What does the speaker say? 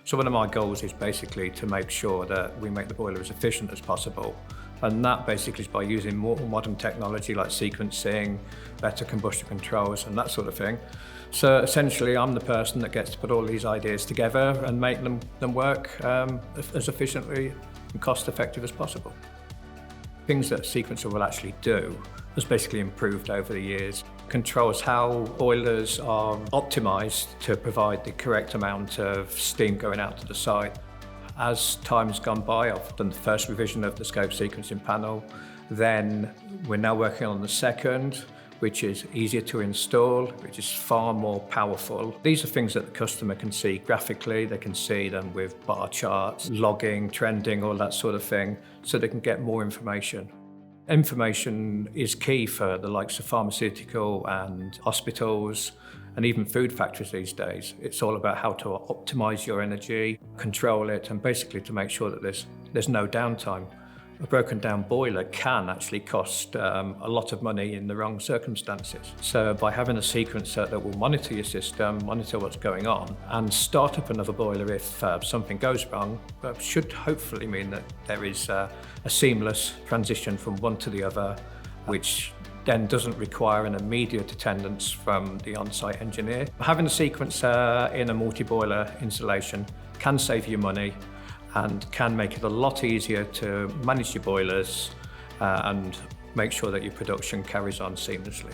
So one of my goals is basically to make sure that we make the boiler as efficient as possible. And that basically is by using more modern technology like sequencing, better combustion controls and that sort of thing. So essentially I'm the person that gets to put all these ideas together and make them work as efficiently and cost effective as possible. Things that a sequencer will actually do has basically improved over the years. Controls how boilers are optimised to provide the correct amount of steam going out to the site. As time's gone by, I've done the first revision of the scope sequencing panel. Then we're now working on the second, which is easier to install, which is far more powerful. These are things that the customer can see graphically. They can see them with bar charts, logging, trending, all that sort of thing, so they can get more information. Information is key for the likes of pharmaceutical and hospitals and even food factories these days. It's all about how to optimise your energy, control it, and basically to make sure that there's no downtime. A broken down boiler can actually cost a lot of money in the wrong circumstances. So by having a sequencer that will monitor your system, monitor what's going on, and start up another boiler if something goes wrong, should hopefully mean that there is a seamless transition from one to the other, which then doesn't require an immediate attendance from the on-site engineer. Having a sequencer in a multi-boiler installation can save you money and can make it a lot easier to manage your boilers and make sure that your production carries on seamlessly.